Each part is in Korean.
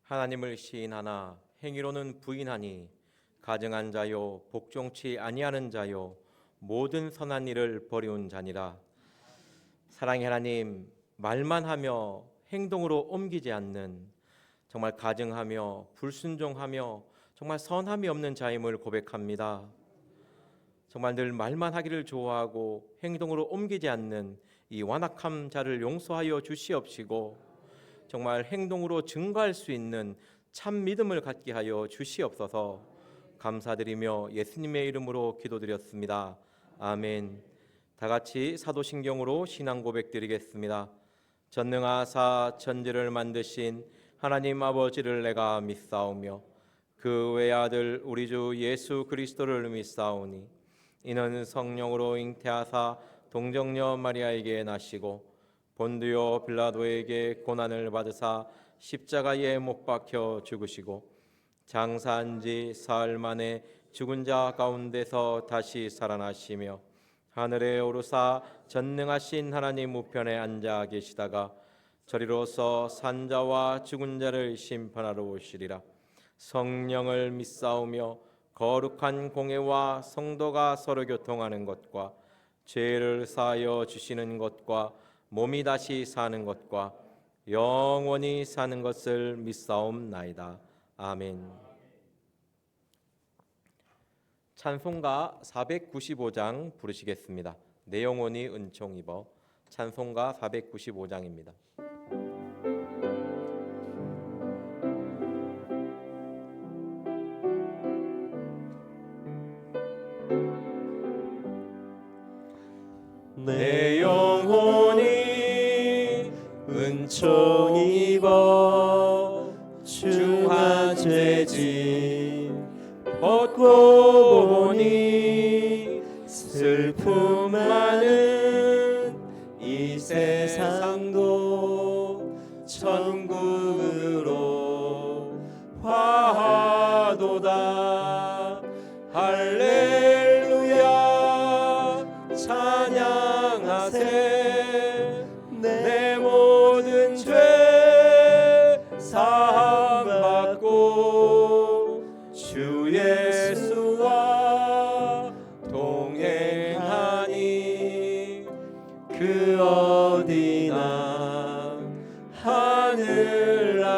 하나님을 시인하나 행위로는 부인하니 가증한 자요 복종치 아니하는 자요 모든 선한 일을 버리운 자니라. 사랑의 하나님, 말만 하며 행동으로 옮기지 않는, 정말 가증하며 불순종하며 정말 선함이 없는 자임을 고백합니다. 정말 늘 말만 하기를 좋아하고 행동으로 옮기지 않는 이 완악한 자를 용서하여 주시옵시고, 정말 행동으로 증거할 수 있는 참 믿음을 갖게 하여 주시옵소서. 감사드리며 예수님의 이름으로 기도드렸습니다. 아멘. 다 같이 사도신경으로 신앙 고백 드리겠습니다. 전능하사 천지를 만드신 하나님 아버지를 내가 믿사오며 그 외아들 우리 주 예수 그리스도를 믿사오니 이는 성령으로 잉태하사 동정녀 마리아에게 나시고 본디오 빌라도에게 고난을 받으사 십자가에 못 박혀 죽으시고 장사한 지 사흘 만에 죽은 자 가운데서 다시 살아나시며 하늘에 오르사 전능하신 하나님 우편에 앉아 계시다가 저리로서 산자와 죽은 자를 심판하러 오시리라. 성령을 믿사오며 거룩한 공회와 성도가 서로 교통하는 것과 죄를 사하여 주시는 것과 몸이 다시 사는 것과 영원히 사는 것을 믿사옵나이다. 아멘. 찬송가 495장 부르시겠습니다. 내 영혼이 은총 입어. 찬송가 495장입니다. 내 영혼이 은총 입어 중한 죄짐 벗고 보니 슬픔 많은 이 세상도 천국으로 화하도다. 할렐루야 찬양하세. 내 모든 죄 사함 받고 주 예수와 동행하니 그 어디나 하늘나라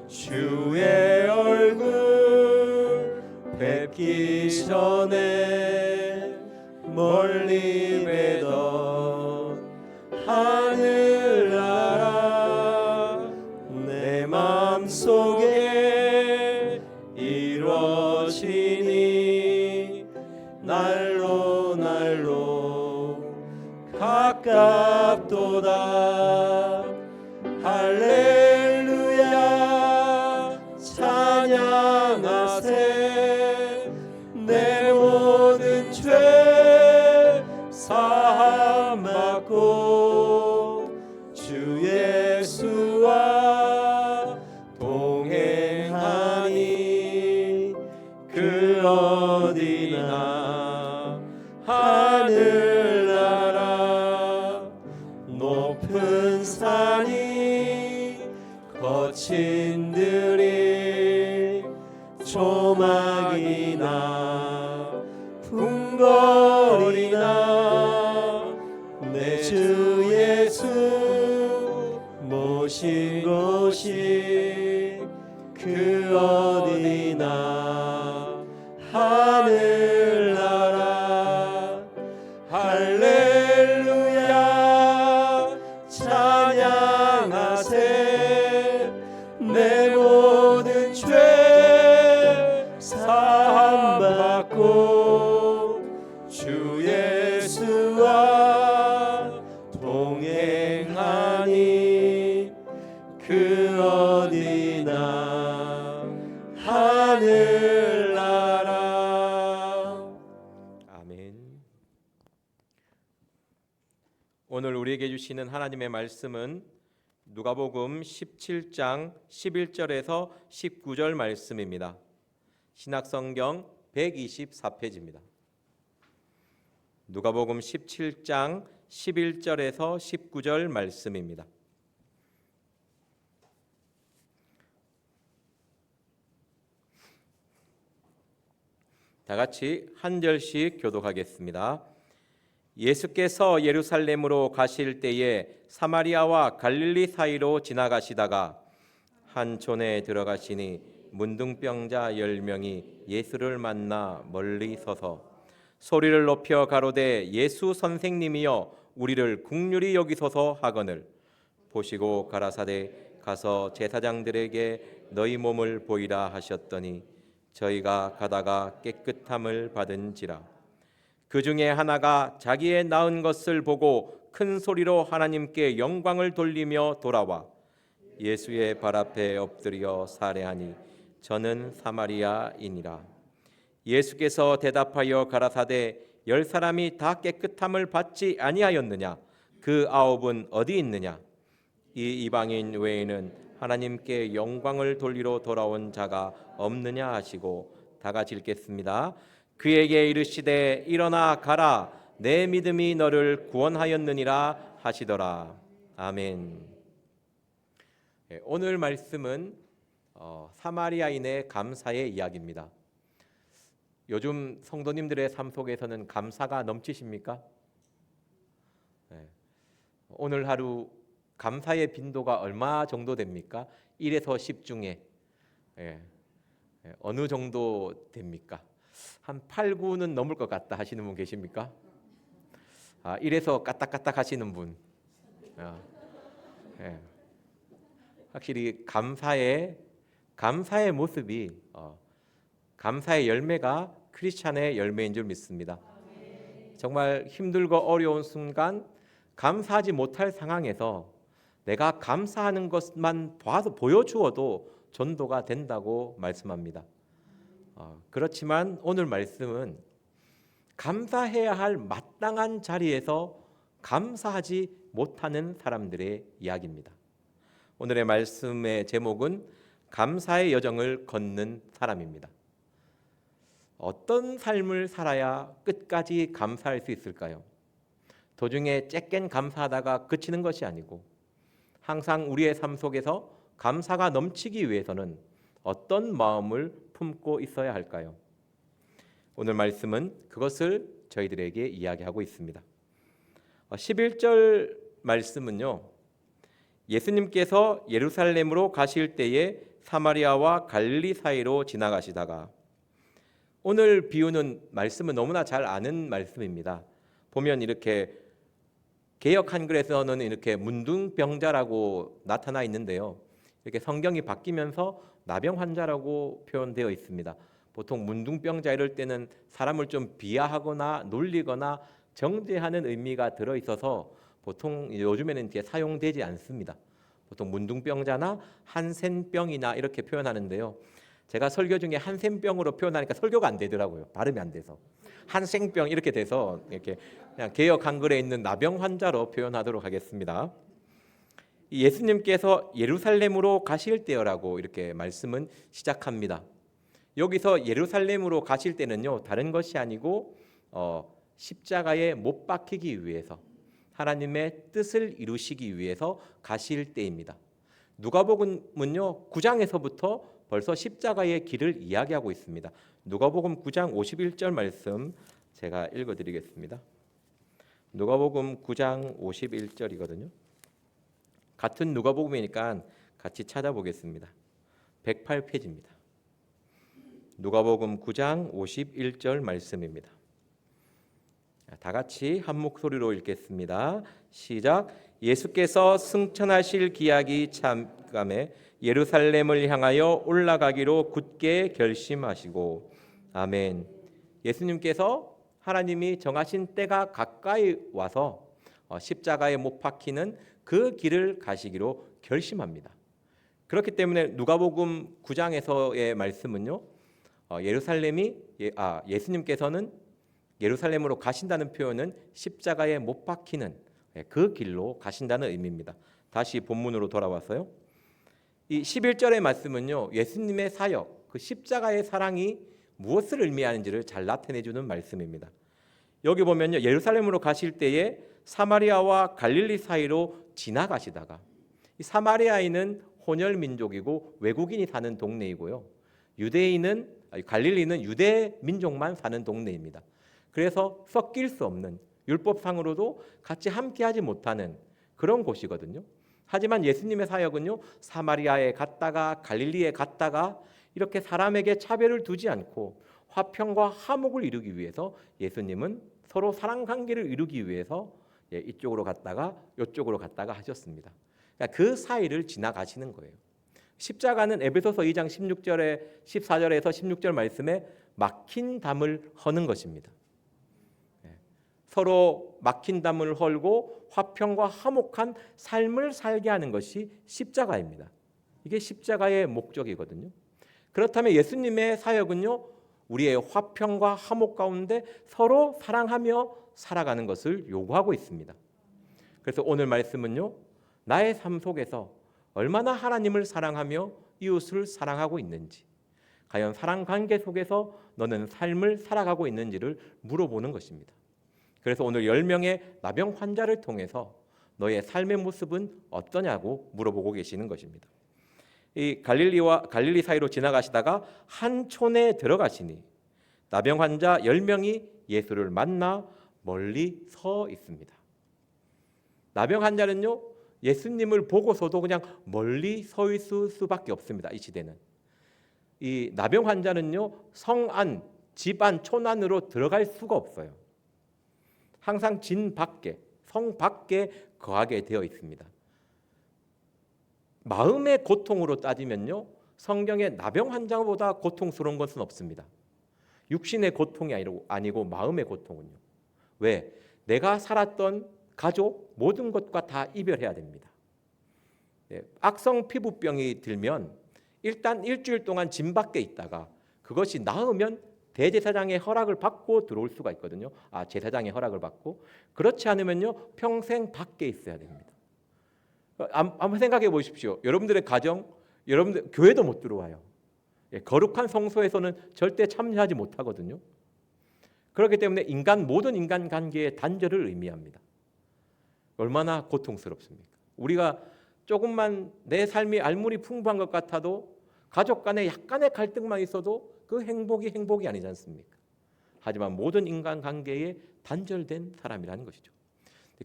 주의 얼굴 뵙기 전에 멀리 뵈던 하늘나라 내 맘속에 이루어지니 날로 날로 가깝도다. 할렐루야 찬양하세. 내 모든 죄 사함 받고 주 예수와 동행하니 그 어디나 하늘나라 높은 산이 거친 들이 조막이나 궁궐이나 내 주 예수 모신 곳이 그 어디나 하늘나라. 할렐루야 찬양하세. 내 모든 죄 사함 받고 주 예수와 동행하니 그 어디나 하늘나라. 아멘. 오늘 우리에게 주시는 하나님의 말씀은 누가복음 17장 11절에서 19절 말씀입니다. 신약성경 124페이지입니다. 누가복음 17장 11절에서 19절 말씀입니다. 다 같이 한 절씩 교독하겠습니다. 예수께서 예루살렘으로 가실 때에 사마리아와 갈릴리 사이로 지나가시다가 한 촌에 들어가시니 문둥병자 10명이 예수를 만나 멀리 서서 소리를 높여 가로되 예수 선생님이여 우리를 긍휼히 여기소서 하거늘 보시고 가라사대 가서 제사장들에게 너희 몸을 보이라 하셨더니 저희가 가다가 깨끗함을 받은지라. 그 중에 하나가 자기의 나은 것을 보고 큰 소리로 하나님께 영광을 돌리며 돌아와 예수의 발 앞에 엎드려 살해하니 저는 사마리아인이라. 예수께서 대답하여 가라사대 10사람이 다 깨끗함을 받지 아니하였느냐? 그 9은 어디 있느냐? 이 이방인 외에는 하나님께 영광을 돌리러 돌아온 자가 없느냐 하시고 다 같이 읽겠습니다. 그에게 이르시되 일어나 가라 내 믿음이 너를 구원하였느니라 하시더라. 아멘. 오늘 말씀은 사마리아인의 감사의 이야기입니다. 요즘 성도님들의 삶 속에서는 감사가 넘치십니까? 오늘 하루 감사의 빈도가 얼마 정도 됩니까? 1에서 10 중에 어느 정도 됩니까? 한 8, 9는 넘을 것 같다 하시는 분 계십니까? 1에서 까딱까딱 하시는 분. 확실히 감사의 모습이 감사의 열매가 크리스찬의 열매인 줄 믿습니다. 정말 힘들고 어려운 순간 감사하지 못할 상황에서 내가 감사하는 것만 봐서 보여주어도 전도가 된다고 말씀합니다. 그렇지만 오늘 말씀은 감사해야 할 마땅한 자리에서 감사하지 못하는 사람들의 이야기입니다. 오늘의 말씀의 제목은 감사의 여정을 걷는 사람입니다. 어떤 삶을 살아야 끝까지 감사할 수 있을까요? 도중에 째깬 감사하다가 그치는 것이 아니고 항상 우리의 삶 속에서 감사가 넘치기 위해서는 어떤 마음을 품고 있어야 할까요? 오늘 말씀은 그것을 저희들에게 이야기하고 있습니다. 11절 말씀은요. 예수님께서 예루살렘으로 가실 때에 사마리아와 갈릴리 사이로 지나가시다가 오늘 비유는 말씀은 너무나 잘 아는 말씀입니다. 보면 이렇게 개역 한글에서는 이렇게 문둥병자라고 나타나 있는데요. 이렇게 성경이 바뀌면서 나병 환자라고 표현되어 있습니다. 보통 문둥병자 이럴 때는 사람을 좀 비하하거나 놀리거나 정죄하는 의미가 들어 있어서 보통 요즘에는 이제 사용되지 않습니다. 보통 문둥병자나 한센병이나 이렇게 표현하는데요. 제가 설교 중에 한센병으로 표현하니까 설교가 안 되더라고요. 발음이 안 돼서 한센병 이렇게 돼서 이렇게 그냥 개역 한글에 있는 나병 환자로 표현하도록 하겠습니다. 예수님께서 예루살렘으로 가실 때라고 이렇게 말씀은 시작합니다. 여기서 예루살렘으로 가실 때는요 다른 것이 아니고 십자가에 못 박히기 위해서 하나님의 뜻을 이루시기 위해서 가실 때입니다. 누가복음은요 9장에서부터 벌써 십자가의 길을 이야기하고 있습니다. 누가복음 9장 51절 말씀 제가 읽어드리겠습니다. 누가복음 9장 51절이거든요. 같은 누가복음이니까 같이 찾아보겠습니다. 108페이지입니다. 누가복음 9장 51절 말씀입니다. 다 같이 한 목소리로 읽겠습니다. 시작. 예수께서 승천하실 기약이 참감에 예루살렘을 향하여 올라가기로 굳게 결심하시고 아멘. 예수님께서 하나님이 정하신 때가 가까이 와서 십자가에 못 박히는 그 길을 가시기로 결심합니다. 그렇기 때문에 누가복음 9장에서의 말씀은요. 예수님께서는 예루살렘으로 가신다는 표현은 십자가에 못 박히는 그 길로 가신다는 의미입니다. 다시 본문으로 돌아와서요. 이 11절의 말씀은요. 예수님의 사역, 그 십자가의 사랑이 무엇을 의미하는지를 잘 나타내주는 말씀입니다. 여기 보면요. 예루살렘으로 가실 때에 사마리아와 갈릴리 사이로 지나가시다가 이 사마리아인은 혼혈 민족이고 외국인이 사는 동네이고요. 유대인은 갈릴리는 유대 민족만 사는 동네입니다. 그래서 섞일 수 없는, 율법상으로도 같이 함께하지 못하는 그런 곳이거든요. 하지만 예수님의 사역은요, 사마리아에 갔다가 갈릴리에 갔다가 이렇게 사람에게 차별을 두지 않고 화평과 화목을 이루기 위해서 예수님은 서로 사랑 관계를 이루기 위해서 이쪽으로 갔다가 이쪽으로 갔다가 하셨습니다. 그러니까 그 사이를 지나가시는 거예요. 십자가는 에베소서 2장 16절에 14절에서 16절 말씀에 막힌 담을 허는 것입니다. 서로 막힌 담을 헐고 화평과 화목한 삶을 살게 하는 것이 십자가입니다. 이게 십자가의 목적이거든요. 그렇다면 예수님의 사역은요, 우리의 화평과 화목 가운데 서로 사랑하며 살아가는 것을 요구하고 있습니다. 그래서 오늘 말씀은요, 나의 삶 속에서 얼마나 하나님을 사랑하며 이웃을 사랑하고 있는지, 과연 사랑 관계 속에서 너는 삶을 살아가고 있는지를 물어보는 것입니다. 그래서 오늘 10명의 나병 환자를 통해서 너의 삶의 모습은 어떠냐고 물어보고 계시는 것입니다. 이 갈릴리 사이로 지나가시다가 한 촌에 들어가시니 나병 환자 10명이 예수를 만나 멀리 서 있습니다. 나병 환자는요, 예수님을 보고서도 그냥 멀리 서 있을 수밖에 없습니다. 이 시대는. 이 나병 환자는요, 성 안, 집 안, 촌 안으로 들어갈 수가 없어요. 항상 진 밖에, 성 밖에 거하게 되어 있습니다. 마음의 고통으로 따지면요, 성경에 나병 환자보다 고통스러운 것은 없습니다. 육신의 고통이 아니고 마음의 고통은요. 왜? 내가 살았던 가족 모든 것과 다 이별해야 됩니다. 악성 피부병이 들면 일단 일주일 동안 진 밖에 있다가 그것이 나으면 대제사장의 허락을 받고 들어올 수가 있거든요. 제사장의 허락을 받고. 그렇지 않으면요, 평생 밖에 있어야 됩니다. 한번 생각해 보십시오. 여러분들의 가정, 여러분들 교회도 못 들어와요. 거룩한 성소에서는 절대 참여하지 못하거든요. 그렇기 때문에 모든 인간 관계의 단절을 의미합니다. 얼마나 고통스럽습니까? 우리가 조금만 내 삶이 알물이 풍부한 것 같아도 가족 간에 약간의 갈등만 있어도 그 행복이 아니지 않습니까? 하지만 모든 인간 관계에 단절된 사람이라는 것이죠.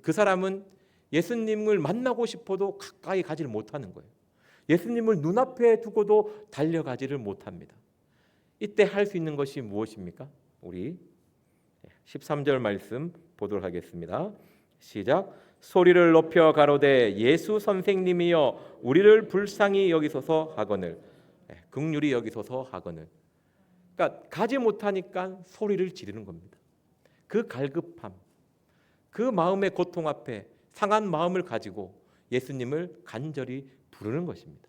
그 사람은 예수님을 만나고 싶어도 가까이 가지를 못하는 거예요. 예수님을 눈앞에 두고도 달려가지를 못합니다. 이때 할 수 있는 것이 무엇입니까? 우리 13절 말씀 보도록 하겠습니다. 시작. 소리를 높여 가로되 예수 선생님이여 우리를 불쌍히 여기소서 하거늘. 긍휼히 여기소서 하거늘. 그러니까 가지 못하니까 소리를 지르는 겁니다. 그 갈급함, 그 마음의 고통 앞에 상한 마음을 가지고 예수님을 간절히 부르는 것입니다.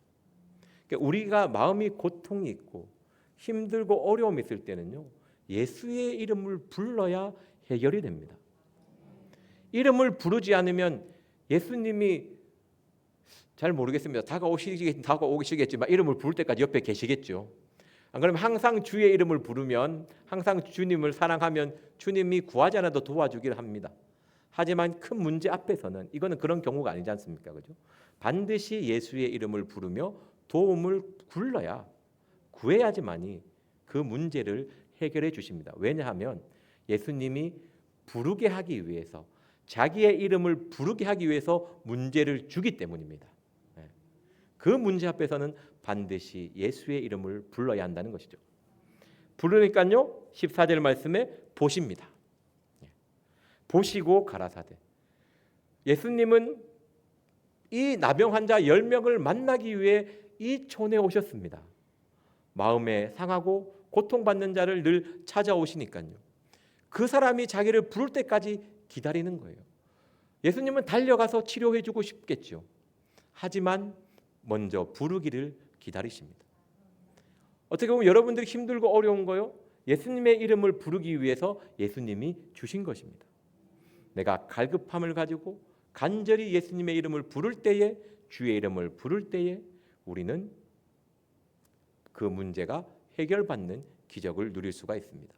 그러니까 우리가 마음이 고통이 있고 힘들고 어려움이 있을 때는요, 예수의 이름을 불러야 해결이 됩니다. 이름을 부르지 않으면 예수님이 잘 모르겠습니다. 다가오시겠지만 이름을 부를 때까지 옆에 계시겠죠. 안 그러면 항상 주의 이름을 부르면, 항상 주님을 사랑하면 주님이 구하지 않아도 도와주기를 합니다. 하지만 큰 문제 앞에서는 이거는 그런 경우가 아니지 않습니까? 그죠? 반드시 예수의 이름을 부르며 도움을 굴러야, 구해야지만이 그 문제를 해결해 주십니다. 왜냐하면 예수님이 부르게 하기 위해서, 자기의 이름을 부르게 하기 위해서 문제를 주기 때문입니다. 그 문제 앞에서는 반드시 예수의 이름을 불러야 한다는 것이죠. 부르니까요, 14절 말씀에 보십니다. 보시고 가라사대. 예수님은 이 나병 환자 10명을 만나기 위해 이 촌에 오셨습니다. 마음에 상하고 고통받는 자를 늘 찾아오시니까요. 그 사람이 자기를 부를 때까지 기다리는 거예요. 예수님은 달려가서 치료해주고 싶겠죠. 하지만 먼저 부르기를 기다리십니다. 어떻게 보면 여러분들이 힘들고 어려운 거요, 예수님의 이름을 부르기 위해서 예수님이 주신 것입니다. 내가 갈급함을 가지고 간절히 예수님의 이름을 부를 때에, 주의 이름을 부를 때에 우리는 그 문제가 해결받는 기적을 누릴 수가 있습니다.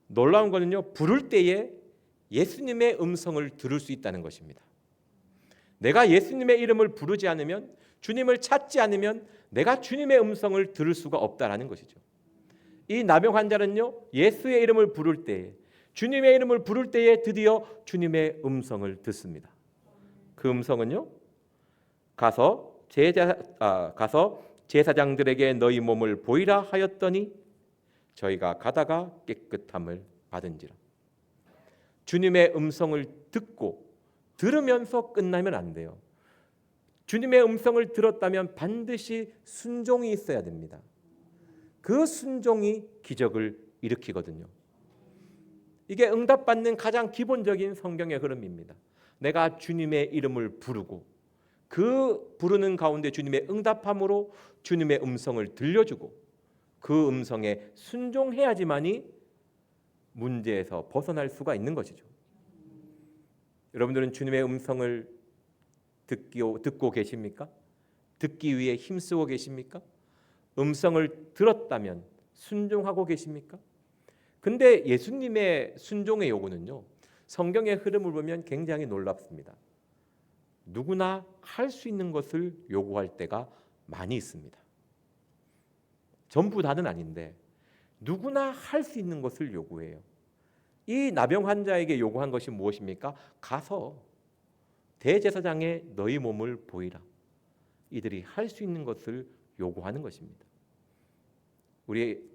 놀라운 것은요, 부를 때에 예수님의 음성을 들을 수 있다는 것입니다. 내가 예수님의 이름을 부르지 않으면, 주님을 찾지 않으면 내가 주님의 음성을 들을 수가 없다라는 것이죠. 이 나병 환자는요, 예수의 이름을 부를 때에, 주님의 이름을 부를 때에 드디어 주님의 음성을 듣습니다. 그 음성은요, 가서 제사장들에게 너희 몸을 보이라 하였더니 저희가 가다가 깨끗함을 받은지라. 주님의 음성을 듣고 들으면서 끝나면 안 돼요. 주님의 음성을 들었다면 반드시 순종이 있어야 됩니다. 그 순종이 기적을 일으키거든요. 이게 응답받는 가장 기본적인 성경의 흐름입니다. 내가 주님의 이름을 부르고 그 부르는 가운데 주님의 응답함으로 주님의 음성을 들려주고 그 음성에 순종해야지만이 문제에서 벗어날 수가 있는 것이죠. 여러분들은 주님의 음성을 듣고 계십니까? 듣기 위해 힘쓰고 계십니까? 음성을 들었다면 순종하고 계십니까? 근데 예수님의 순종의 요구는요, 성경의 흐름을 보면 굉장히 놀랍습니다. 누구나 할 수 있는 것을 요구할 때가 많이 있습니다. 전부 다는 아닌데 누구나 할 수 있는 것을 요구해요. 이 나병 환자에게 요구한 것이 무엇입니까? 가서 대제사장에 너희 몸을 보이라. 이들이 할 수 있는 것을 요구하는 것입니다. 우리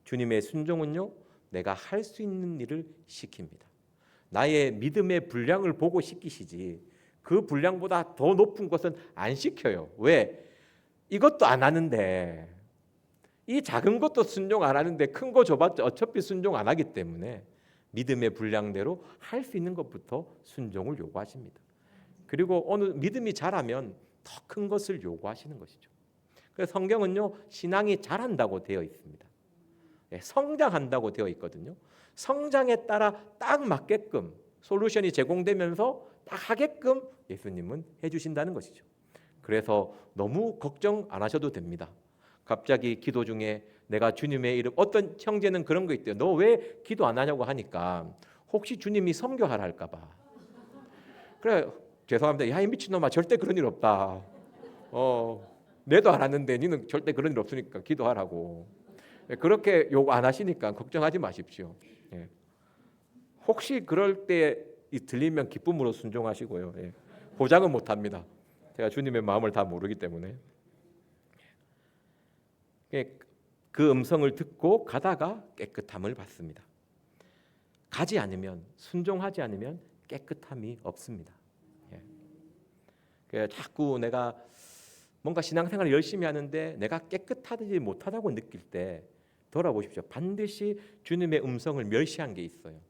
주님의 순종은요, 내가 할 수 있는 일을 시킵니다. 나의 믿음의 분량을 보고 시키시지 그 분량보다 더 높은 것은 안 시켜요. 왜? 이것도 안 하는데, 이 작은 것도 순종 안 하는데 큰 거 줘봤자 어차피 순종 안 하기 때문에 믿음의 분량대로 할 수 있는 것부터 순종을 요구하십니다. 그리고 어느 믿음이 자라면 더 큰 것을 요구하시는 것이죠. 그래서 성경은요, 신앙이 자란다고 되어 있습니다. 성장한다고 되어 있거든요. 성장에 따라 딱 맞게끔 솔루션이 제공되면서 딱 하게끔 예수님은 해주신다는 것이죠. 그래서 너무 걱정 안 하셔도 됩니다. 갑자기 기도 중에 내가 주님의 이름, 어떤 형제는 그런 거 있대요. 너 왜 기도 안 하냐고 하니까 혹시 주님이 성교하라 할까 봐. 그래, 죄송합니다. 야, 이 미친놈아, 절대 그런 일 없다. 내도 안 하는데 니는 절대 그런 일 없으니까 기도하라고. 그렇게 요구 안 하시니까 걱정하지 마십시오. 혹시 그럴 때 들리면 기쁨으로 순종하시고요. 보장은 못합니다. 제가 주님의 마음을 다 모르기 때문에. 그 음성을 듣고 가다가 깨끗함을 받습니다. 가지 않으면, 순종하지 않으면 깨끗함이 없습니다. 자꾸 내가 뭔가 신앙생활을 열심히 하는데 내가 깨끗하지 못하다고 느낄 때 돌아보십시오. 반드시 주님의 음성을 멸시한 게 있어요.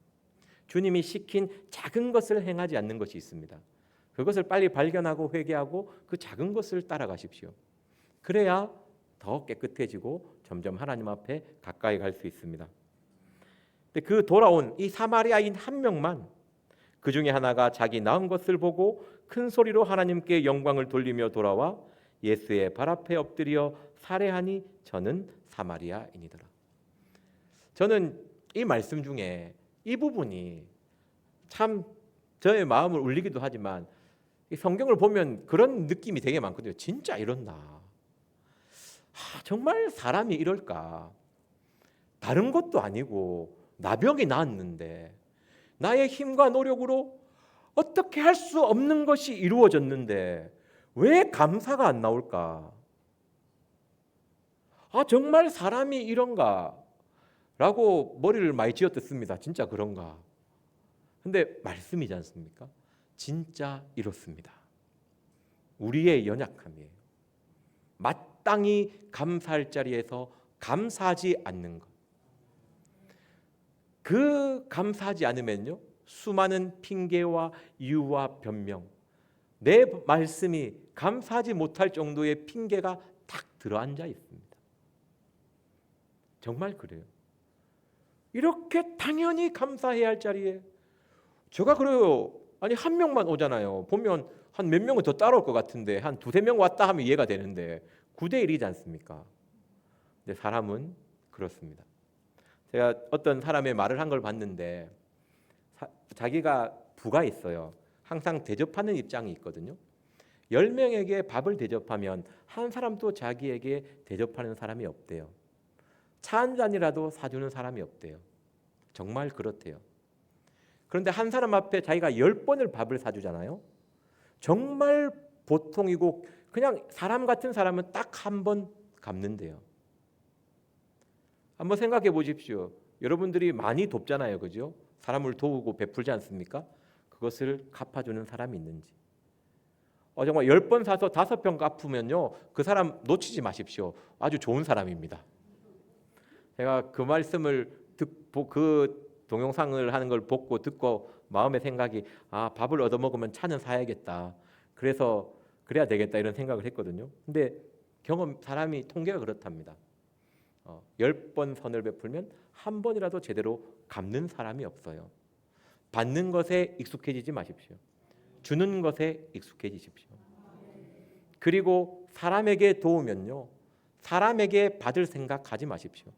주님이 시킨 작은 것을 행하지 않는 것이 있습니다. 그것을 빨리 발견하고 회개하고 그 작은 것을 따라가십시오. 그래야 더 깨끗해지고 점점 하나님 앞에 가까이 갈 수 있습니다. 근데 그 돌아온 이 사마리아인 한 명만 그 중에 하나가 자기 나은 것을 보고 큰 소리로 하나님께 영광을 돌리며 돌아와 예수의 발 앞에 엎드려 살해하니 저는 사마리아인이더라. 저는 이 말씀 중에 이 부분이 참 저의 마음을 울리기도 하지만 이 성경을 보면 그런 느낌이 되게 많거든요. 진짜 이렇나? 정말 사람이 이럴까? 다른 것도 아니고 나병이 나았는데 나의 힘과 노력으로 어떻게 할 수 없는 것이 이루어졌는데 왜 감사가 안 나올까? 정말 사람이 이런가? 라고 머리를 많이 쥐어뜯습니다. 진짜 그런가? 근데 말씀이지 않습니까? 진짜 이렇습니다. 우리의 연약함이에요. 마땅히 감사할 자리에서 감사하지 않는 것. 그 감사하지 않으면요, 수많은 핑계와 이유와 변명, 내 말씀이 감사하지 못할 정도의 핑계가 딱 들어앉아 있습니다. 정말 그래요. 이렇게 당연히 감사해야 할 자리에 제가 그래요. 아니 한 명만 오잖아요. 보면 한 몇 명은 더 따라올 것 같은데 한 두세 명 왔다 하면 이해가 되는데 9대 1이지 않습니까? 근데 사람은 그렇습니다. 제가 어떤 사람의 말을 한 걸 봤는데 자기가 부가 있어요. 항상 대접하는 입장이 있거든요. 10명에게 밥을 대접하면 한 사람도 자기에게 대접하는 사람이 없대요. 차 한 잔이라도 사주는 사람이 없대요. 정말 그렇대요. 그런데 한 사람 앞에 자기가 10번을 밥을 사주잖아요. 정말 보통이고 그냥 사람 같은 사람은 딱 한 번 갚는데요. 한번 생각해 보십시오. 여러분들이 많이 돕잖아요. 그죠? 사람을 도우고 베풀지 않습니까? 그것을 갚아주는 사람이 있는지. 정말 10번 사서 5번 갚으면요. 그 사람 놓치지 마십시오. 아주 좋은 사람입니다. 제가 그 말씀을 듣고 그 동영상을 하는 걸 보고 듣고 마음의 생각이 밥을 얻어먹으면 차는 사야겠다. 그래서 그래야 되겠다 이런 생각을 했거든요. 근데 사람이 통계가 그렇답니다. 10번 선을 베풀면 한 번이라도 제대로 갚는 사람이 없어요. 받는 것에 익숙해지지 마십시오. 주는 것에 익숙해지십시오. 그리고 사람에게 도우면요. 사람에게 받을 생각하지 마십시오.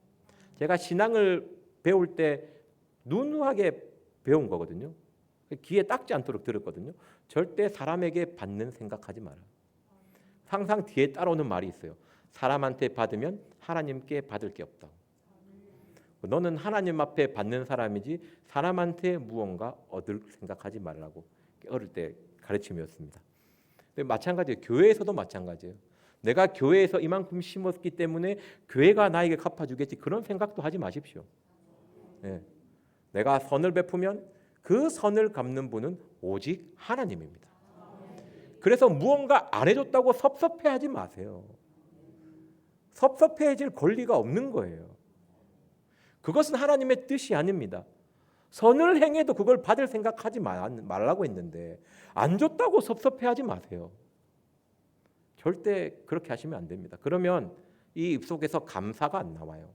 제가 신앙을 배울 때 누누하게 배운 거거든요. 귀에 닦지 않도록 들었거든요. 절대 사람에게 받는 생각하지 마라. 항상 뒤에 따라오는 말이 있어요. 사람한테 받으면 하나님께 받을 게 없다. 너는 하나님 앞에 받는 사람이지 사람한테 무언가 얻을 생각하지 말라고 어릴 때 가르침이었습니다. 마찬가지예요. 교회에서도 마찬가지예요. 내가 교회에서 이만큼 심었기 때문에 교회가 나에게 갚아주겠지 그런 생각도 하지 마십시오. 네. 내가 선을 베푸면 그 선을 갚는 분은 오직 하나님입니다. 그래서 무언가 안 해줬다고 섭섭해하지 마세요. 섭섭해질 권리가 없는 거예요. 그것은 하나님의 뜻이 아닙니다. 선을 행해도 그걸 받을 생각하지 말라고 했는데 안 줬다고 섭섭해하지 마세요. 절대 그렇게 하시면 안 됩니다. 그러면 이 입속에서 감사가 안 나와요.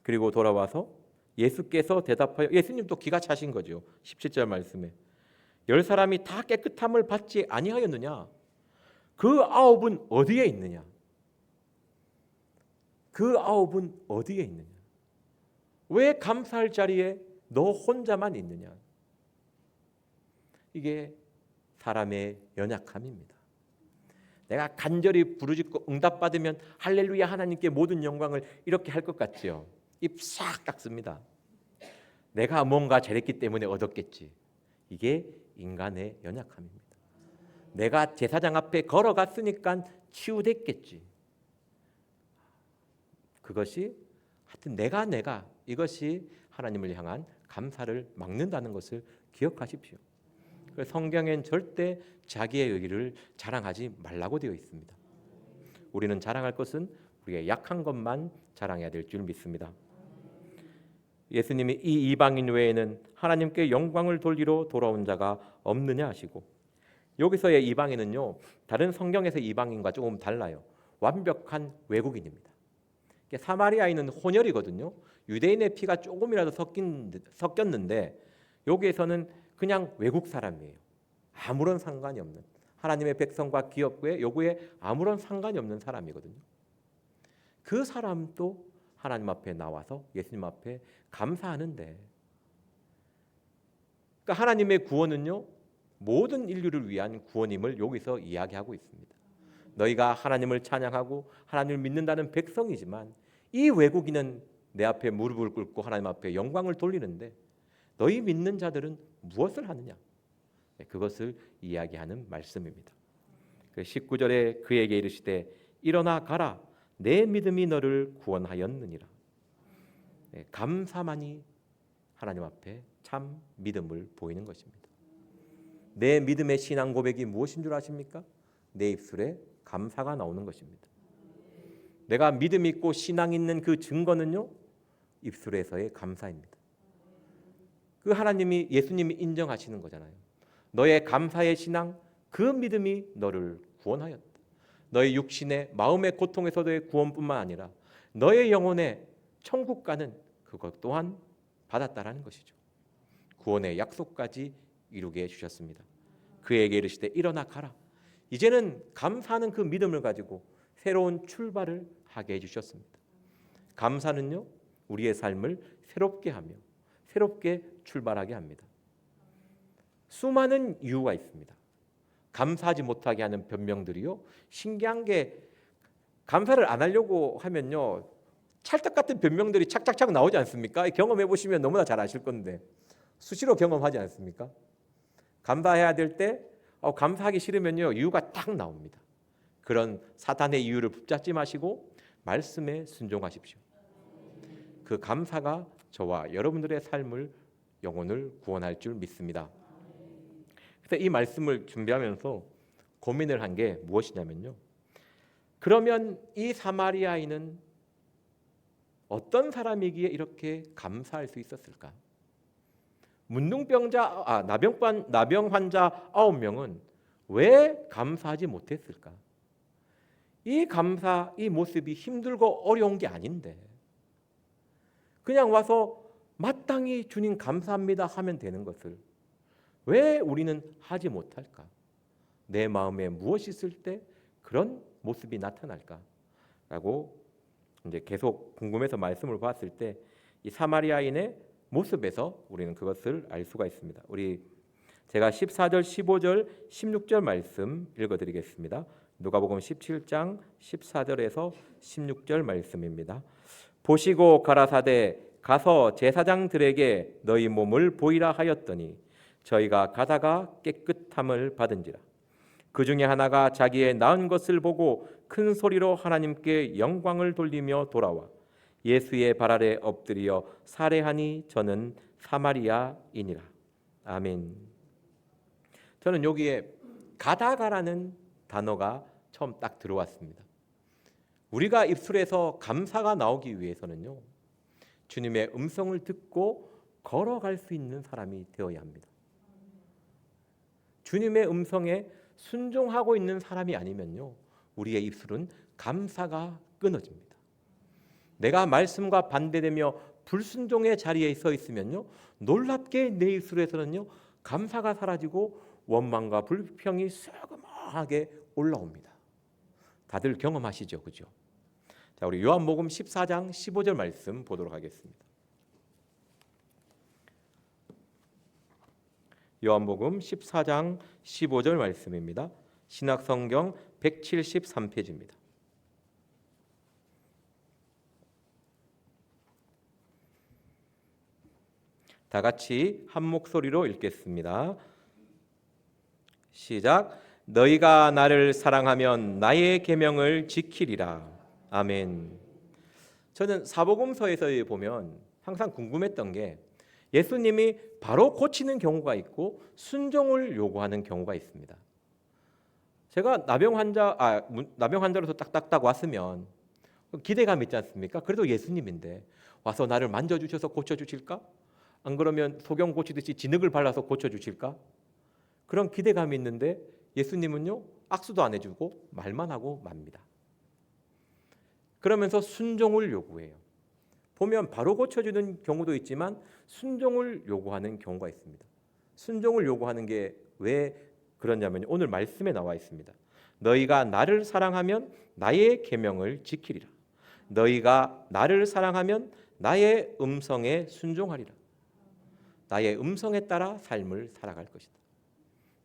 그리고 돌아와서 예수께서 대답하여 예수님 또 기가 차신 거죠. 17절 말씀에 10사람이 다 깨끗함을 받지 아니하였느냐? 그 9은 어디에 있느냐? 그 9은 어디에 있느냐? 왜 감사할 자리에 너 혼자만 있느냐? 이게 사람의 연약함입니다. 내가 간절히 부르짖고 응답받으면 할렐루야 하나님께 모든 영광을 이렇게 할 것 같지요. 입 싹 닦습니다. 내가 뭔가 잘했기 때문에 얻었겠지. 이게 인간의 연약함입니다. 내가 제사장 앞에 걸어갔으니까 치유됐겠지. 그것이 하여튼 내가 이것이 하나님을 향한 감사를 막는다는 것을 기억하십시오. 성경엔 절대 자기의 의를 자랑하지 말라고 되어 있습니다. 우리는 자랑할 것은 우리의 약한 것만 자랑해야 될 줄 믿습니다. 예수님이 이 이방인 외에는 하나님께 영광을 돌리러 돌아온 자가 없느냐 하시고 여기서의 이방인은요 다른 성경에서 이방인과 조금 달라요. 완벽한 외국인입니다. 사마리아인은 혼혈이거든요. 유대인의 피가 조금이라도 섞였는데 여기에서는 그냥 외국 사람이에요. 아무런 상관이 없는 하나님의 백성과 기업구의 요구에 아무런 상관이 없는 사람이거든요. 그 사람도 하나님 앞에 나와서 예수님 앞에 감사하는데 그러니까 하나님의 구원은요 모든 인류를 위한 구원임을 여기서 이야기하고 있습니다. 너희가 하나님을 찬양하고 하나님을 믿는다는 백성이지만 이 외국인은 내 앞에 무릎을 꿇고 하나님 앞에 영광을 돌리는데 너희 믿는 자들은 무엇을 하느냐? 그것을 이야기하는 말씀입니다. 19절에 그에게 이르시되 일어나 가라 내 믿음이 너를 구원하였느니라. 감사만이 하나님 앞에 참 믿음을 보이는 것입니다. 내 믿음의 신앙 고백이 무엇인 줄 아십니까? 내 입술에 감사가 나오는 것입니다. 내가 믿음 있고 신앙 있는 그 증거는요 입술에서의 감사입니다. 그 하나님이 예수님이 인정하시는 거잖아요. 너의 감사의 신앙 그 믿음이 너를 구원하였다. 너의 육신의 마음의 고통에서의 구원뿐만 아니라 너의 영혼의 천국 가는 그것 또한 받았다라는 것이죠. 구원의 약속까지 이루게 해주셨습니다. 그에게 이르시되 일어나 가라. 이제는 감사하는 그 믿음을 가지고 새로운 출발을 하게 해주셨습니다. 감사는요 우리의 삶을 새롭게 하며 새롭게 출발하게 합니다. 수많은 이유가 있습니다. 감사하지 못하게 하는 변명들이요 신기한 게 감사를 안 하려고 하면요, 찰떡 같은 변명들이 착착착 나오지 않습니까? 경험해 보시면 너무나 잘 아실 건데 수시로 경험하지 않습니까? 감사해야 될 때 감사하기 싫으면요, 이유가 딱 나옵니다. 그런 사탄의 이유를 붙잡지 마시고 말씀에 순종하십시오. 그 감사가 저와 여러분들의 삶을, 영혼을 구원할 줄 믿습니다. 그래서 이 말씀을 준비하면서 고민을 한 게 무엇이냐면요, 그러면 이 사마리아인은 어떤 사람이기에 이렇게 감사할 수 있었을까? 나병 환자 9명은 왜 감사하지 못했을까? 이 감사, 이 모습이 힘들고 어려운 게 아닌데 그냥 와서 마땅히 주님 감사합니다 하면 되는 것을 왜 우리는 하지 못할까? 내 마음에 무엇이 있을 때 그런 모습이 나타날까? 라고 이제 계속 궁금해서 말씀을 봤을 때 이 사마리아인의 모습에서 우리는 그것을 알 수가 있습니다. 제가 14절, 15절, 16절 말씀 읽어드리겠습니다. 누가복음 17장 14절에서 16절 말씀입니다. 보시고 가라사대 가서 제사장들에게 너희 몸을 보이라 하였더니 저희가 가다가 깨끗함을 받은지라. 그 중에 하나가 자기의 나은 것을 보고 큰 소리로 하나님께 영광을 돌리며 돌아와 예수의 발 아래 엎드려 살해하니 저는 사마리아인이라. 아멘. 저는 여기에 가다가라는 단어가 처음 딱 들어왔습니다. 우리가 입술에서 감사가 나오기 위해서는요, 주님의 음성을 듣고 걸어갈 수 있는 사람이 되어야 합니다. 주님의 음성에 순종하고 있는 사람이 아니면요, 우리의 입술은 감사가 끊어집니다. 내가 말씀과 반대되며 불순종의 자리에 서 있으면요, 놀랍게 내 입술에서는요, 감사가 사라지고 원망과 불평이 새그마하게 올라옵니다. 다들 경험하시죠, 그죠? 자, 우리 요한복음 14장 15절 말씀 보도록 하겠습니다. 요한복음 14장 15절 말씀입니다. 신약성경 173페이지입니다. 다 같이 한 목소리로 읽겠습니다. 시작. 너희가 나를 사랑하면 나의 계명을 지키리라. 아멘. 저는 사복음서에서 보면 항상 궁금했던 게 예수님이 바로 고치는 경우가 있고 순종을 요구하는 경우가 있습니다. 제가 나병 환자로서 딱딱딱 왔으면 기대감 있지 않습니까? 그래도 예수님인데 와서 나를 만져주셔서 고쳐주실까? 안 그러면 소경 고치듯이 진흙을 발라서 고쳐주실까? 그런 기대감이 있는데 예수님은요, 악수도 안 해주고 말만 하고 맙니다. 그러면서 순종을 요구해요. 보면 바로 고쳐주는 경우도 있지만 순종을 요구하는 경우가 있습니다. 순종을 요구하는 게 왜 그러냐면 오늘 말씀에 나와 있습니다. 너희가 나를 사랑하면 나의 계명을 지키리라. 너희가 나를 사랑하면 나의 음성에 순종하리라. 나의 음성에 따라 삶을 살아갈 것이다.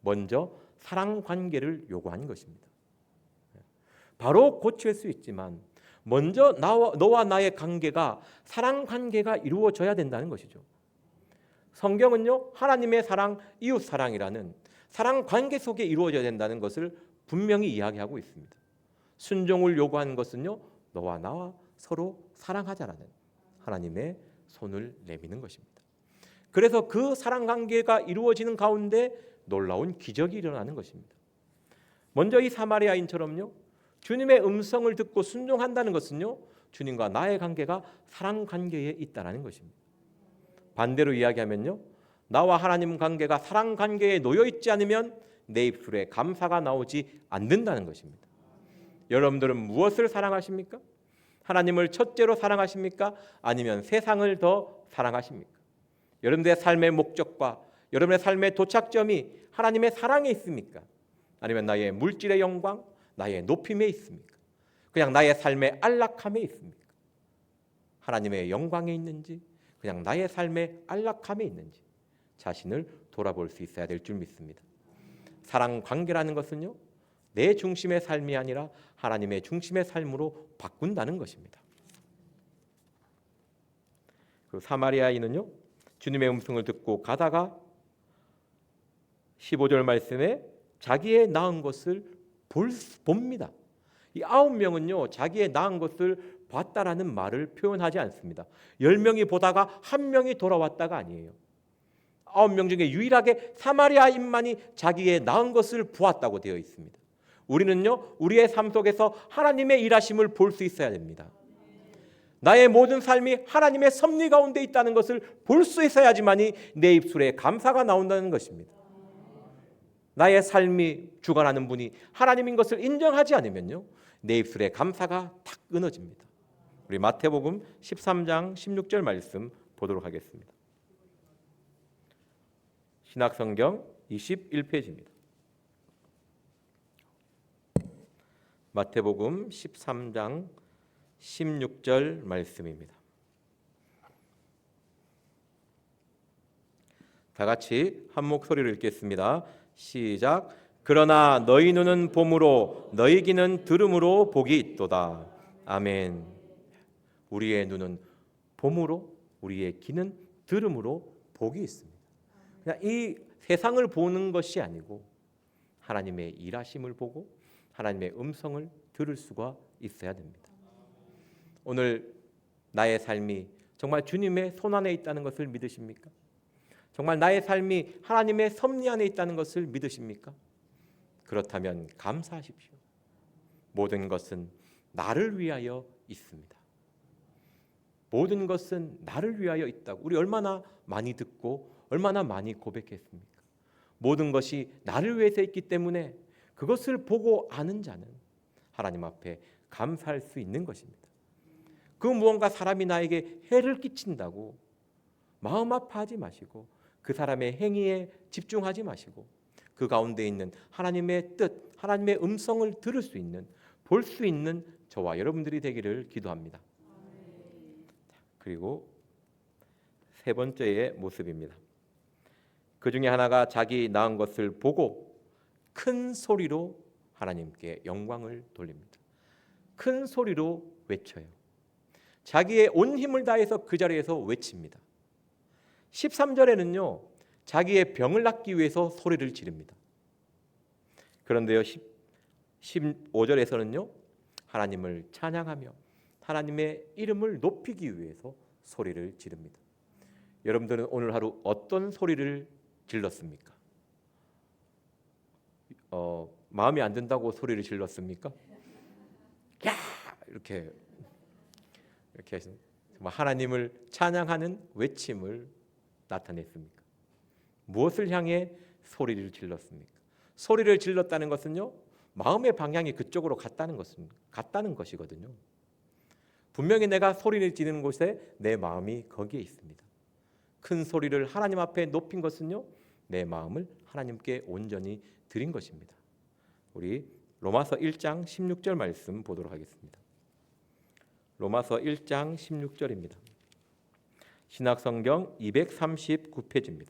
먼저 사랑 관계를 요구한 것입니다. 바로 고칠 수 있지만 먼저 너와 나의 관계가 사랑 관계가 이루어져야 된다는 것이죠. 성경은요, 하나님의 사랑, 이웃 사랑이라는 사랑 관계 속에 이루어져야 된다는 것을 분명히 이야기하고 있습니다. 순종을 요구하는 것은요, 너와 나와 서로 사랑하자라는 하나님의 손을 내미는 것입니다. 그래서 그 사랑 관계가 이루어지는 가운데 놀라운 기적이 일어나는 것입니다. 먼저 이 사마리아인처럼요, 주님의 음성을 듣고 순종한다는 것은요, 주님과 나의 관계가 사랑 관계에 있다는 것입니다. 반대로 이야기하면요, 나와 하나님 관계가 사랑 관계에 놓여 있지 않으면 내 입술에 감사가 나오지 않는다는 것입니다. 여러분들은 무엇을 사랑하십니까? 하나님을 첫째로 사랑하십니까? 아니면 세상을 더 사랑하십니까? 여러분들의 삶의 목적과 여러분의 삶의 도착점이 하나님의 사랑에 있습니까? 아니면 나의 물질의 영광, 나의 높임에 있습니까? 그냥 나의 삶의 안락함에 있습니까? 하나님의 영광에 있는지, 그냥 나의 삶의 안락함에 있는지 자신을 돌아볼 수 있어야 될 줄 믿습니다. 사랑 관계라는 것은요, 내 중심의 삶이 아니라 하나님의 중심의 삶으로 바꾼다는 것입니다. 그리고 사마리아인은요, 주님의 음성을 듣고 가다가 15절 말씀에 자기의 낳은 것을 봅니다. 이 9명은요, 자기의 낳은 것을 봤다라는 말을 표현하지 않습니다. 10명이 보다가 1명이 돌아왔다가 아니에요. 9명 중에 유일하게 사마리아인만이 자기의 낳은 것을 보았다고 되어 있습니다. 우리는요, 우리의 삶 속에서 하나님의 일하심을 볼 수 있어야 됩니다. 나의 모든 삶이 하나님의 섭리 가운데 있다는 것을 볼 수 있어야지만이 내 입술에 감사가 나온다는 것입니다. 나의 삶이 주관하는 분이 하나님인 것을 인정하지 않으면요, 내 입술에 감사가 탁 끊어집니다. 우리 마태복음 13장 16절 말씀 보도록 하겠습니다. 신약성경 21페이지입니다. 마태복음 13장 16절 말씀입니다. 다 같이 한 목소리로 읽겠습니다. 시작. 그러나 너희 눈은 봄으로 너희 귀는 들음으로 복이 있도다. 아멘. 우리의 눈은 봄으로, 우리의 귀는 들음으로 복이 있습니다. 그냥 이 세상을 보는 것이 아니고 하나님의 일하심을 보고 하나님의 음성을 들을 수가 있어야 됩니다. 오늘 나의 삶이 정말 주님의 손 안에 있다는 것을 믿으십니까? 정말 나의 삶이 하나님의 섭리 안에 있다는 것을 믿으십니까? 그렇다면 감사하십시오. 모든 것은 나를 위하여 있습니다. 모든 것은 나를 위하여 있다고 우리 얼마나 많이 듣고 얼마나 많이 고백했습니까? 모든 것이 나를 위해서 있기 때문에 그것을 보고 아는 자는 하나님 앞에 감사할 수 있는 것입니다. 그 무언가 사람이 나에게 해를 끼친다고 마음 아파하지 마시고 그 사람의 행위에 집중하지 마시고 그 가운데 있는 하나님의 뜻, 하나님의 음성을 들을 수 있는, 볼 수 있는 저와 여러분들이 되기를 기도합니다. 그리고 세 번째의 모습입니다. 그 중에 하나가 자기 낳은 것을 보고 큰 소리로 하나님께 영광을 돌립니다. 큰 소리로 외쳐요. 자기의 온 힘을 다해서 그 자리에서 외칩니다. 13절에는요, 자기의 병을 낫기 위해서 소리를 지릅니다. 그런데요, 15절에서는요, 하나님을 찬양하며 하나님의 이름을 높이기 위해서 소리를 지릅니다. 여러분들은 오늘 하루 어떤 소리를 질렀습니까? 마음에 안 든다고 소리를 질렀습니까? 야! 이렇게 해서 하나님을 찬양하는 외침을 나타냈습니까? 무엇을 향해 소리를 질렀습니까? 소리를 질렀다는 것은요, 마음의 방향이 그쪽으로 갔다는 것이거든요. 분명히 내가 소리를 지르는 곳에 내 마음이 거기에 있습니다. 큰 소리를 하나님 앞에 높인 것은요, 내 마음을 하나님께 온전히 드린 것입니다. 우리 로마서 1장 16절 말씀 보도록 하겠습니다. 로마서 1장 16절입니다. 신약성경 239페이지입니다.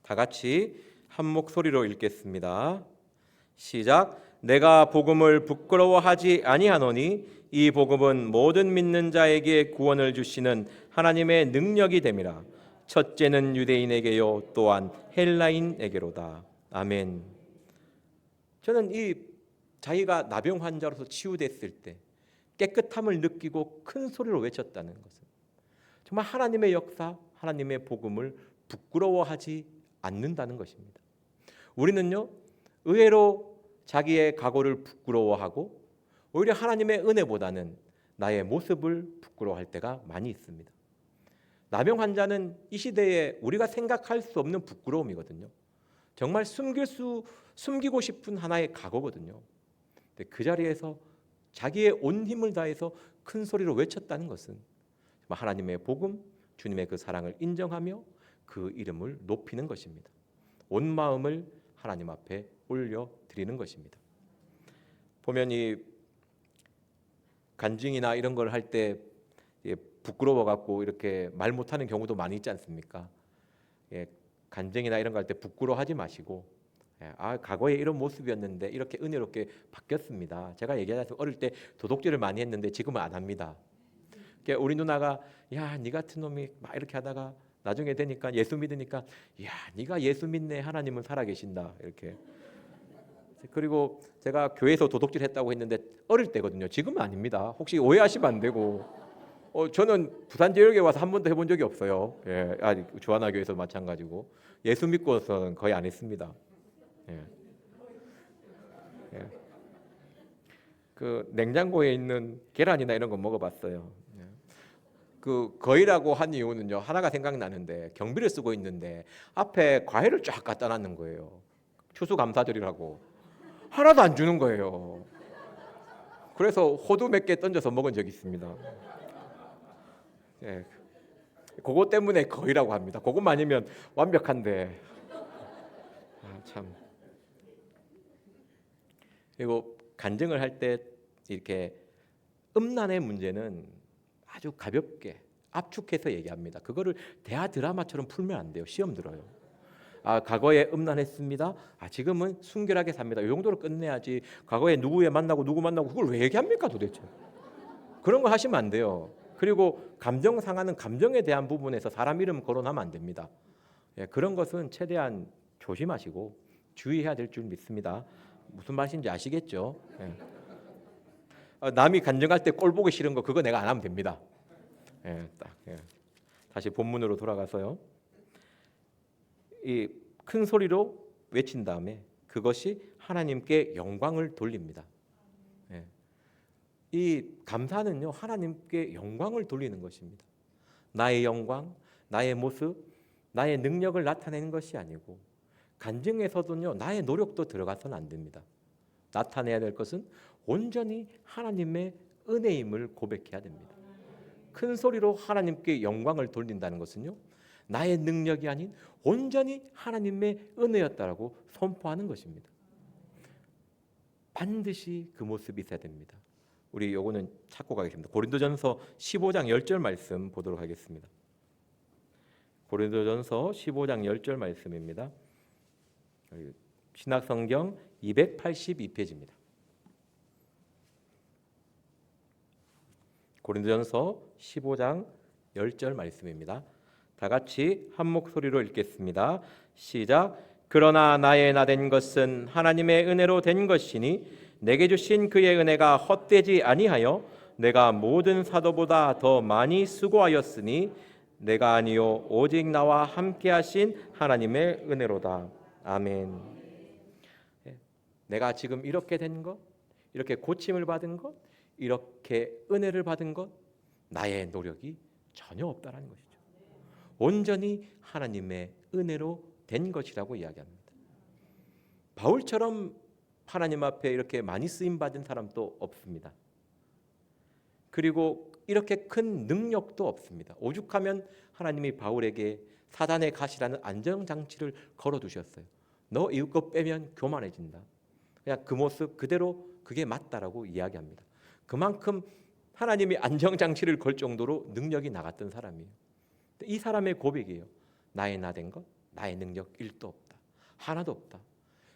다 같이 한 목소리로 읽겠습니다. 시작. 내가 복음을 부끄러워하지 아니하노니 이 복음은 모든 믿는 자에게 구원을 주시는 하나님의 능력이 됨이라. 첫째는 유대인에게요 또한 헬라인에게로다. 아멘. 저는 이 자기가 나병 환자로서 치유됐을 때 깨끗함을 느끼고 큰 소리로 외쳤다는 것은 정말 하나님의 역사, 하나님의 복음을 부끄러워하지 않는다는 것입니다. 우리는요, 의외로 자기의 각오를 부끄러워하고 오히려 하나님의 은혜보다는 나의 모습을 부끄러워할 때가 많이 있습니다. 나병 환자는 이 시대에 우리가 생각할 수 없는 부끄러움이거든요. 정말 숨기고 싶은 하나의 각오거든요. 근데 그 자리에서 자기의 온 힘을 다해서 큰 소리로 외쳤다는 것은 하나님의 복음, 주님의 그 사랑을 인정하며 그 이름을 높이는 것입니다. 온 마음을 하나님 앞에 올려드리는 것입니다. 보면 이 간증이나 이런 걸 할 때 부끄러워 갖고 이렇게 말 못하는 경우도 많이 있지 않습니까? 간증이나 이런 거 할 때 부끄러워하지 마시고, 과거에 이런 모습이었는데 이렇게 은혜롭게 바뀌었습니다. 제가 얘기하자면 어릴 때 도둑질을 많이 했는데 지금은 안 합니다. 그러니까 우리 누나가 야, 네 같은 놈이 막 이렇게 하다가 나중에 되니까 예수 믿으니까 야, 네가 예수 믿네, 하나님은 살아계신다, 이렇게. 그리고 제가 교회에서 도둑질 했다고 했는데 어릴 때거든요. 지금은 아닙니다. 혹시 오해하시면 안 되고, 저는 부산 지역에 와서 한 번도 해본 적이 없어요. 주하나 교회에서 마찬가지고 예수 믿고서는 거의 안 했습니다. 그 냉장고에 있는 계란이나 이런 거 먹어봤어요. 그 거의라고 한 이유는요, 하나가 생각나는데 경비를 쓰고 있는데 앞에 과일을 쫙 갖다 놨는 거예요. 추수감사절이라고 하나도 안 주는 거예요. 그래서 호두 몇 개 던져서 먹은 적이 있습니다. 그거 때문에 거의라고 합니다. 그것만 아니면 완벽한데. 참. 그리고 간증을 할 때 이렇게 음란의 문제는 아주 가볍게 압축해서 얘기합니다. 그거를 대화 드라마처럼 풀면 안 돼요. 시험 들어요. 과거에 음란했습니다. 지금은 순결하게 삽니다. 이 정도로 끝내야지. 과거에 누구 만나고 그걸 왜 얘기합니까 도대체? 그런 거 하시면 안 돼요. 그리고 감정 상하는 감정에 대한 부분에서 사람 이름 거론하면 안 됩니다. 그런 것은 최대한 조심하시고 주의해야 될 줄 믿습니다. 무슨 말인지 아시겠죠? 남이 간증할 때 꼴 보기 싫은 거 그거 내가 안 하면 됩니다. 다시 본문으로 돌아가서요. 이 큰 소리로 외친 다음에 그것이 하나님께 영광을 돌립니다. 이 감사는요, 하나님께 영광을 돌리는 것입니다. 나의 영광, 나의 모습, 나의 능력을 나타내는 것이 아니고, 간증에서도요, 나의 노력도 들어가서는 안 됩니다. 나타내야 될 것은 온전히 하나님의 은혜임을 고백해야 됩니다. 큰 소리로 하나님께 영광을 돌린다는 것은요, 나의 능력이 아닌 온전히 하나님의 은혜였다라고 선포하는 것입니다. 반드시 그 모습이 있어야 됩니다. 우리 요거는 찾고 가겠습니다. 고린도전서 15장 10절 말씀 보도록 하겠습니다. 고린도전서 15장 10절 말씀입니다. 신약성경 282페이지입니다. 고린도전서 15장 10절 말씀입니다. 다 같이 한 목소리로 읽겠습니다. 시작. 그러나 나의 나된 것은 하나님의 은혜로 된 것이니 내게 주신 그의 은혜가 헛되지 아니하여 내가 모든 사도보다 더 많이 수고하였으니 내가 아니요 오직 나와 함께 하신 하나님의 은혜로다. 아멘. 내가 지금 이렇게 된 것, 이렇게 고침을 받은 것, 이렇게 은혜를 받은 것, 나의 노력이 전혀 없다라는 것이죠. 온전히 하나님의 은혜로 된 것이라고 이야기합니다. 바울처럼 하나님 앞에 이렇게 많이 쓰임 받은 사람도 없습니다. 그리고 이렇게 큰 능력도 없습니다. 오죽하면 하나님이 바울에게 사단의 가시라는 안정장치를 걸어두셨어요. 너 이것 빼면 교만해진다. 그냥 그 모습 그대로 그게 맞다라고 이야기합니다. 그만큼 하나님이 안정장치를 걸 정도로 능력이 나갔던 사람이에요. 이 사람의 고백이에요. 나의 나된 것, 나의 능력 1도 없다. 하나도 없다.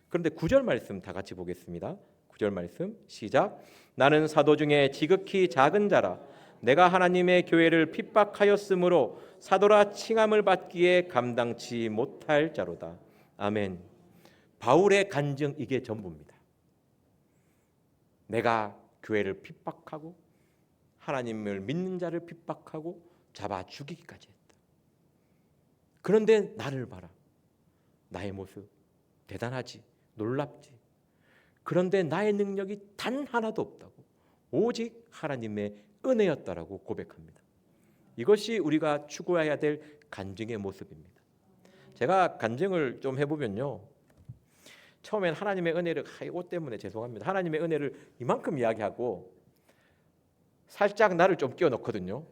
그런데 9절 말씀 다 같이 보겠습니다. 9절 말씀 시작. 나는 사도 중에 지극히 작은 자라 내가 하나님의 교회를 핍박하였으므로 사도라 칭함을 받기에 감당치 못할 자로다. 아멘. 바울의 간증 이게 전부입니다. 내가 교회를 핍박하고 하나님을 믿는 자를 핍박하고 잡아 죽이기까지 했다. 그런데 나를 봐라. 나의 모습 대단하지, 놀랍지. 그런데 나의 능력이 단 하나도 없다고. 오직 하나님의 은혜였다라고 고백합니다. 이것이 우리가 추구해야 될 간증의 모습입니다. 제가 간증을 좀 해보면요, 처음엔 하나님의 은혜를 이것 때문에 죄송합니다. 하나님의 은혜를 이만큼 이야기하고 살짝 나를 좀 끼워 넣거든요.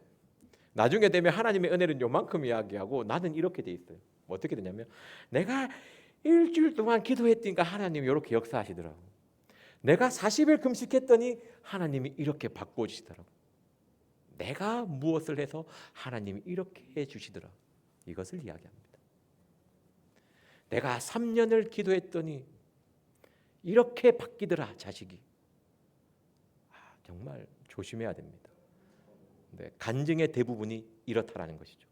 나중에 되면 하나님의 은혜는 요만큼 이야기하고 나는 이렇게 돼 있어요. 어떻게 되냐면 내가 일주일 동안 기도했으니까 하나님이 이렇게 역사하시더라고. 내가 40일 금식했더니 하나님이 이렇게 바꿔주시더라고. 내가 무엇을 해서 하나님이 이렇게 해주시더라, 이것을 이야기합니다. 내가 3년을 기도했더니 이렇게 바뀌더라 자식이. 정말 조심해야 됩니다. 네, 간증의 대부분이 이렇다라는 것이죠.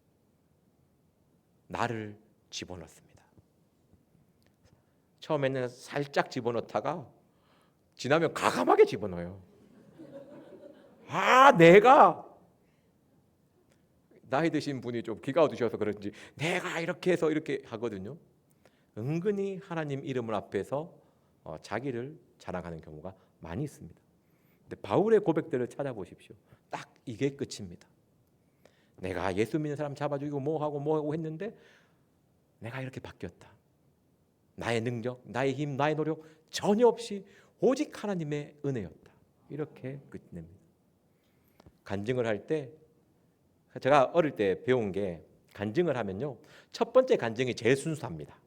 나를 집어넣습니다. 처음에는 살짝 집어넣다가 지나면 과감하게 집어넣어요. 내가 나이 드신 분이 좀 기가 어두셔서 그런지 내가 이렇게 해서 이렇게 하거든요. 은근히 하나님 이름을 앞에서 자기를 자랑하는 경우가 많이 있습니다. 근데 바울의 고백들을 찾아보십시오. 딱 이게 끝입니다. 내가 예수 믿는 사람 잡아주고 뭐하고 했는데 내가 이렇게 바뀌었다. 나의 능력, 나의 힘, 나의 노력 전혀 없이 오직 하나님의 은혜였다. 이렇게 끝냅니다. 간증을 할 때, 제가 어릴 때 배운 게, 간증을 하면요, 첫 번째 간증이 제일 순수합니다.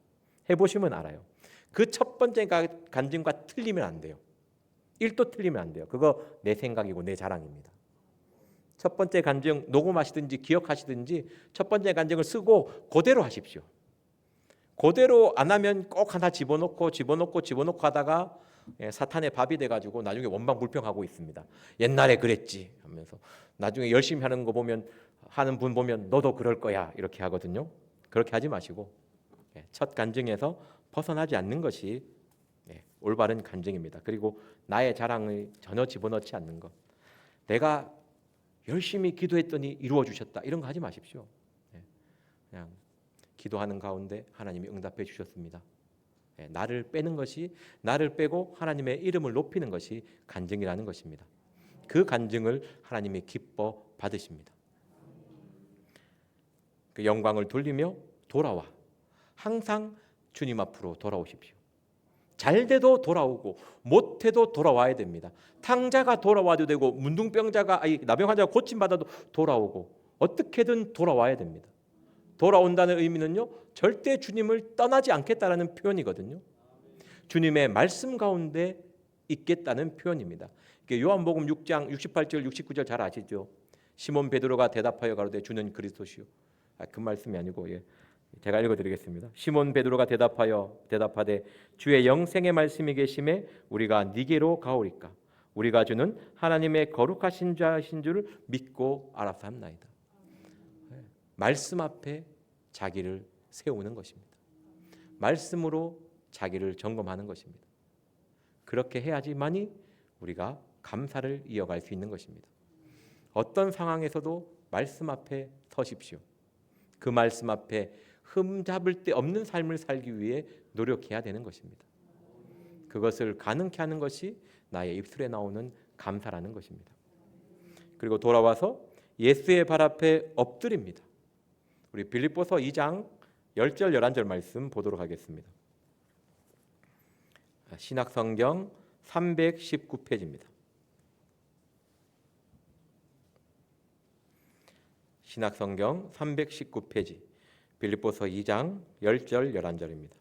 해보시면 알아요. 그 첫 번째 간증과 틀리면 안 돼요. 1도 틀리면 안 돼요. 그거 내 생각이고 내 자랑입니다. 첫 번째 간증 녹음하시든지 기억하시든지 첫 번째 간증을 쓰고 그대로 하십시오. 그대로 안 하면 꼭 하나 집어넣고 하다가 사탄의 밥이 돼가지고 나중에 원방불평하고 있습니다. 옛날에 그랬지 하면서 나중에 열심히 하는 분 보면 너도 그럴 거야 이렇게 하거든요. 그렇게 하지 마시고 첫 간증에서 벗어나지 않는 것이 올바른 간증입니다. 그리고 나의 자랑을 전혀 집어넣지 않는 것. 내가 열심히 기도했더니 이루어 주셨다 이런 거 하지 마십시오. 그냥 기도하는 가운데 하나님이 응답해 주셨습니다. 나를 빼고 하나님의 이름을 높이는 것이 간증이라는 것입니다. 그 간증을 하나님이 기뻐 받으십니다. 그 영광을 돌리며 돌아와 항상 주님 앞으로 돌아오십시오. 잘 돼도 돌아오고 못해도 돌아와야 됩니다. 탕자가 돌아와도 되고 나병 환자가 고침받아도 돌아오고 어떻게든 돌아와야 됩니다. 돌아온다는 의미는요, 절대 주님을 떠나지 않겠다라는 표현이거든요. 주님의 말씀 가운데 있겠다는 표현입니다. 요한복음 6장 68절 69절 잘 아시죠? 시몬 베드로가 대답하여 가로되 주는 그리스도시요. 그 말씀이 아니고 제가 읽어드리겠습니다. 시몬 베드로가 대답하되 주의 영생의 말씀이 계심에 우리가 네게로 가오리까. 우리가 주는 하나님의 거룩하신 자신 줄을 믿고 알았사옵나이다. 말씀 앞에 자기를 세우는 것입니다. 말씀으로 자기를 점검하는 것입니다. 그렇게 해야지만이 우리가 감사를 이어갈 수 있는 것입니다. 어떤 상황에서도 말씀 앞에 서십시오. 그 말씀 앞에 흠잡을 데 없는 삶을 살기 위해 노력해야 되는 것입니다. 그것을 가능케 하는 것이 나의 입술에 나오는 감사라는 것입니다. 그리고 돌아와서 예수의 발 앞에 엎드립니다. 우리 빌립보서 2장 10절 11절 말씀 보도록 하겠습니다. 신약성경 319페이지입니다. 신약성경 319페이지 빌립보서 2장 10절 11절입니다.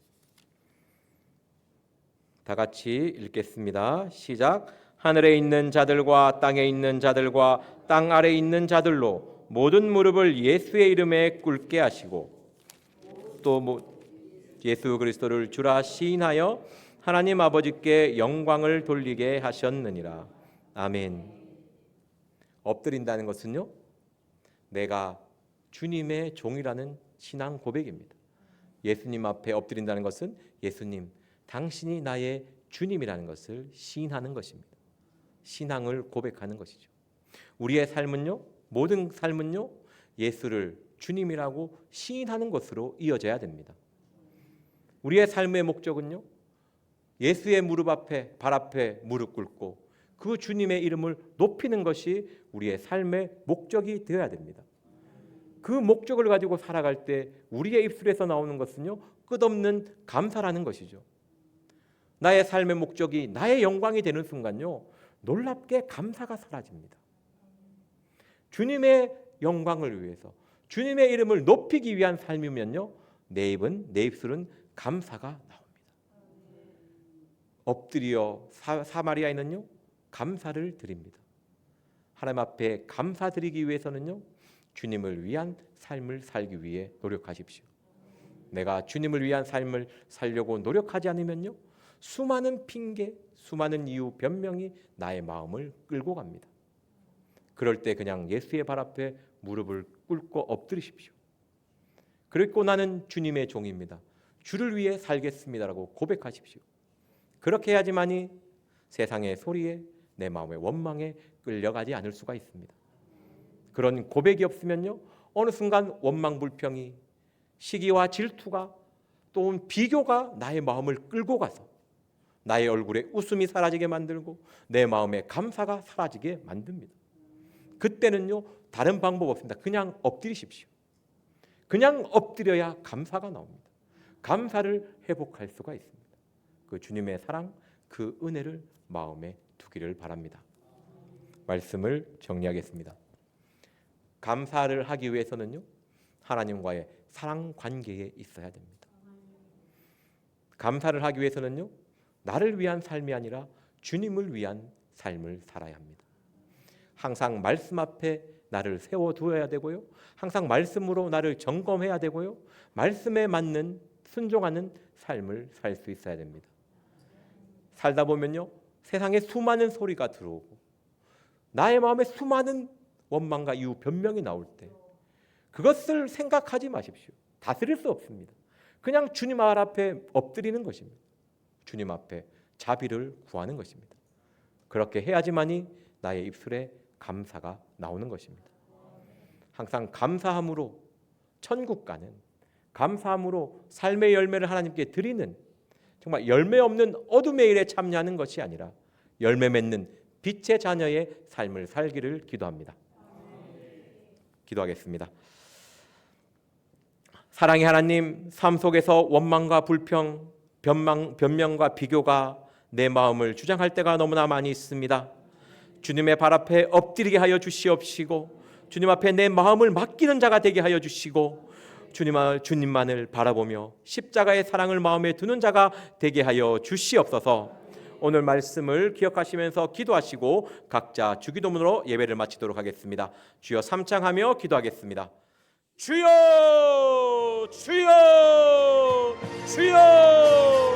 다 같이 읽겠습니다. 시작. 하늘에 있는 자들과 땅에 있는 자들과 땅 아래 있는 자들로 모든 무릎을 예수의 이름에 꿇게 하시고 또 예수 그리스도를 주라 시인하여 하나님 아버지께 영광을 돌리게 하셨느니라. 아멘. 엎드린다는 것은요, 내가 주님의 종이라는 신앙 고백입니다. 예수님 앞에 엎드린다는 것은 예수님, 당신이 나의 주님이라는 것을 시인하는 것입니다. 신앙을 고백하는 것이죠. 우리의 삶은요, 모든 삶은요, 예수를 주님이라고 시인하는 것으로 이어져야 됩니다. 우리의 삶의 목적은요, 예수의 발 앞에 무릎 꿇고 그 주님의 이름을 높이는 것이 우리의 삶의 목적이 되어야 됩니다. 그 목적을 가지고 살아갈 때 우리의 입술에서 나오는 것은요, 끝없는 감사라는 것이죠. 나의 삶의 목적이 나의 영광이 되는 순간요, 놀랍게 감사가 사라집니다. 주님의 영광을 위해서 주님의 이름을 높이기 위한 삶이면요, 내 입술은 감사가 나옵니다. 엎드려 사마리아인은요, 감사를 드립니다. 하나님 앞에 감사드리기 위해서는요, 주님을 위한 삶을 살기 위해 노력하십시오. 내가 주님을 위한 삶을 살려고 노력하지 않으면요, 수많은 핑계, 수많은 이유, 변명이 나의 마음을 끌고 갑니다. 그럴 때 그냥 예수의 발 앞에 무릎을 꿇고 엎드리십시오. 그리고 나는 주님의 종입니다. 주를 위해 살겠습니다라고 고백하십시오. 그렇게 해야지만이 세상의 소리에 내 마음의 원망에 끌려가지 않을 수가 있습니다. 그런 고백이 없으면요, 어느 순간 원망 불평이, 시기와 질투가, 또 비교가 나의 마음을 끌고 가서 나의 얼굴에 웃음이 사라지게 만들고 내 마음에 감사가 사라지게 만듭니다. 그때는요, 다른 방법 없습니다. 그냥 엎드리십시오. 그냥 엎드려야 감사가 나옵니다. 감사를 회복할 수가 있습니다. 그 주님의 사랑, 그 은혜를 마음에 두기를 바랍니다. 말씀을 정리하겠습니다. 감사를 하기 위해서는요, 하나님과의 사랑 관계에 있어야 됩니다. 감사를 하기 위해서는요, 나를 위한 삶이 아니라 주님을 위한 삶을 살아야 합니다. 항상 말씀 앞에 나를 세워두어야 되고요, 항상 말씀으로 나를 점검해야 되고요, 말씀에 맞는 순종하는 삶을 살 수 있어야 됩니다. 살다 보면요, 세상에 수많은 소리가 들어오고 나의 마음에 수많은 원망과 이유, 변명이 나올 때 그것을 생각하지 마십시오. 다스릴 수 없습니다. 그냥 주님 앞에 엎드리는 것입니다. 주님 앞에 자비를 구하는 것입니다. 그렇게 해야지만이 나의 입술에 감사가 나오는 것입니다. 항상 감사함으로 천국 가는, 감사함으로 삶의 열매를 하나님께 드리는, 정말 열매 없는 어둠의 일에 참여하는 것이 아니라 열매 맺는 빛의 자녀의 삶을 살기를 기도합니다. 기도하겠습니다. 사랑의 하나님, 삶 속에서 원망과 불평, 변명과 비교가 내 마음을 주장할 때가 너무나 많이 있습니다. 주님의 발 앞에 엎드리게 하여 주시옵시고, 주님 앞에 내 마음을 맡기는 자가 되게 하여 주시고, 주님만을 바라보며 십자가의 사랑을 마음에 두는 자가 되게 하여 주시옵소서. 오늘 말씀을 기억하시면서 기도하시고 각자 주기도문으로 예배를 마치도록 하겠습니다. 주여 삼창하며 기도하겠습니다. 주여, 주여, 주여.